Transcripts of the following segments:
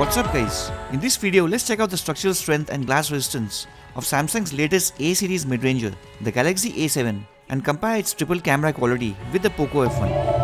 What's up guys? In this video, let's check out the structural strength and glass resistance of Samsung's latest A-Series Midranger, the Galaxy A7, and compare its triple camera quality with the Poco F1.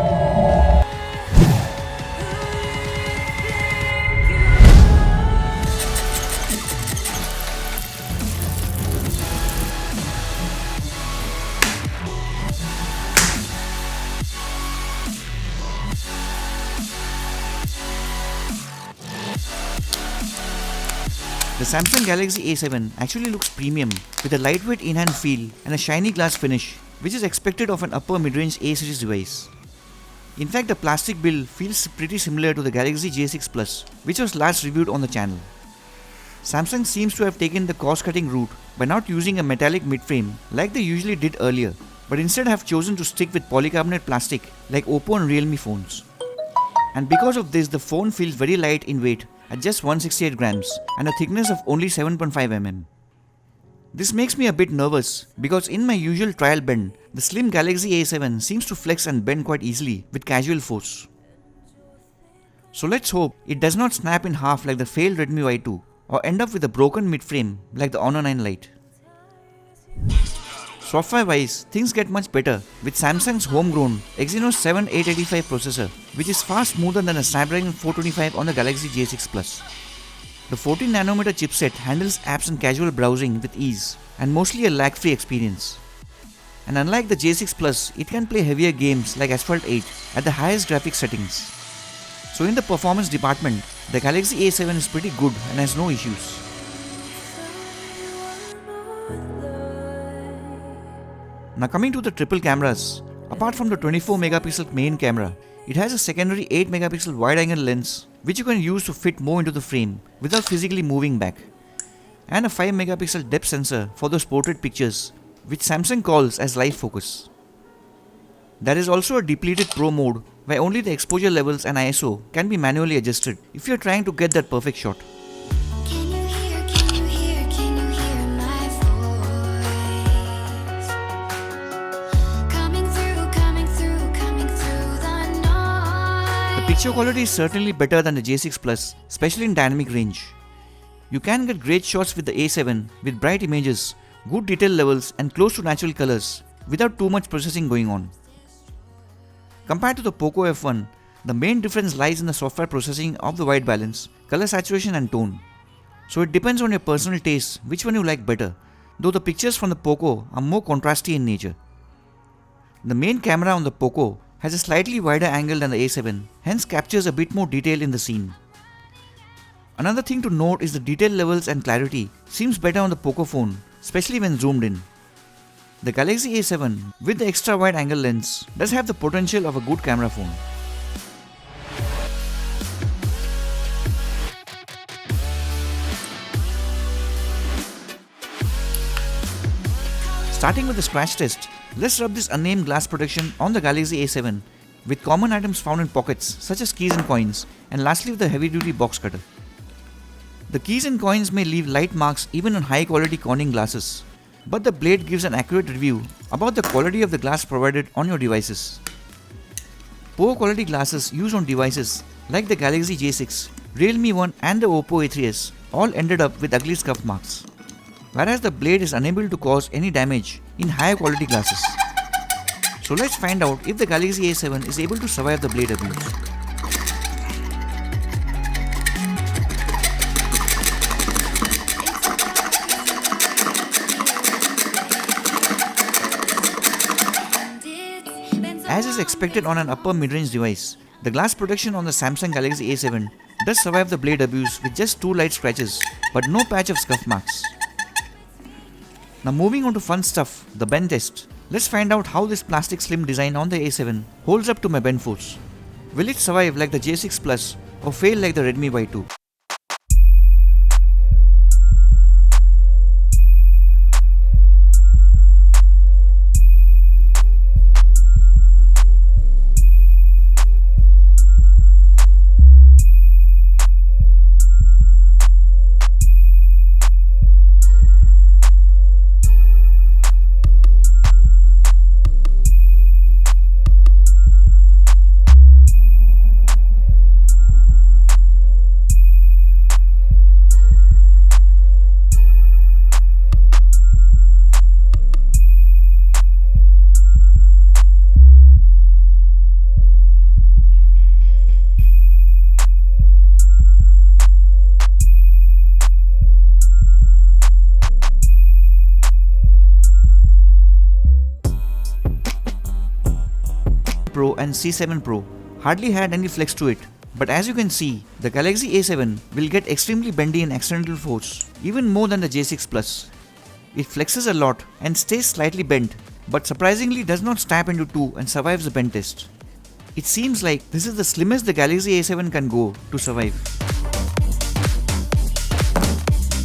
The Samsung Galaxy A7 actually looks premium with a lightweight in-hand feel and a shiny glass finish, which is expected of an upper mid-range A-series device. In fact, the plastic build feels pretty similar to the Galaxy J6 Plus, which was last reviewed on the channel. Samsung seems to have taken the cost-cutting route by not using a metallic mid-frame like they usually did earlier, but instead have chosen to stick with polycarbonate plastic like Oppo and Realme phones. And because of this, the phone feels very light in weight at just 168 grams and a thickness of only 7.5 mm. This makes me a bit nervous because in my usual trial bend, the slim Galaxy A7 seems to flex and bend quite easily with casual force. So let's hope it does not snap in half like the failed Redmi Y2 or end up with a broken mid-frame like the Honor 9 Lite. Software wise, things get much better with Samsung's homegrown Exynos 7885 processor, which is far smoother than a Snapdragon 425 on the Galaxy J6 Plus. The 14nm chipset handles apps and casual browsing with ease and mostly a lag-free experience. And unlike the J6 Plus, it can play heavier games like Asphalt 8 at the highest graphics settings. So in the performance department, the Galaxy A7 is pretty good and has no issues. Now coming to the triple cameras, apart from the 24MP main camera, it has a secondary 8MP wide-angle lens which you can use to fit more into the frame without physically moving back, and a 5MP depth sensor for those portrait pictures which Samsung calls as live focus. There is also a depleted Pro mode where only the exposure levels and ISO can be manually adjusted if you are trying to get that perfect shot. Picture quality is certainly better than the J6 Plus, especially in dynamic range. You can get great shots with the A7 with bright images, good detail levels and close to natural colors without too much processing going on. Compared to the Poco F1, the main difference lies in the software processing of the white balance, color saturation and tone. So it depends on your personal taste which one you like better, though the pictures from the Poco are more contrasty in nature. The main camera on the Poco has a slightly wider angle than the A7, hence captures a bit more detail in the scene. Another thing to note is the detail levels and clarity seems better on the Pocophone, especially when zoomed in. The Galaxy A7 with the extra wide angle lens does have the potential of a good camera phone. Starting with the scratch test, let's rub this unnamed glass protection on the Galaxy A7 with common items found in pockets such as keys and coins, and lastly with the heavy-duty box cutter. The keys and coins may leave light marks even on high-quality Corning glasses, but the blade gives an accurate review about the quality of the glass provided on your devices. Poor quality glasses used on devices like the Galaxy J6, Realme 1 and the Oppo A3s all ended up with ugly scuff marks, whereas the blade is unable to cause any damage in higher quality glasses. So let's find out if the Galaxy A7 is able to survive the blade abuse. As is expected on an upper mid-range device, the glass protection on the Samsung Galaxy A7 does survive the blade abuse with just 2 light scratches, but no patch of scuff marks. Now moving on to fun stuff, the bend test. Let's find out how this plastic slim design on the A7 holds up to my bend force. Will it survive like the J6 Plus or fail like the Redmi Y2? Pro and C7 Pro hardly had any flex to it. But as you can see, the Galaxy A7 will get extremely bendy in accidental force, even more than the J6 Plus. It flexes a lot and stays slightly bent, but surprisingly does not snap into two and survives the bend test. It seems like this is the slimmest the Galaxy A7 can go to survive.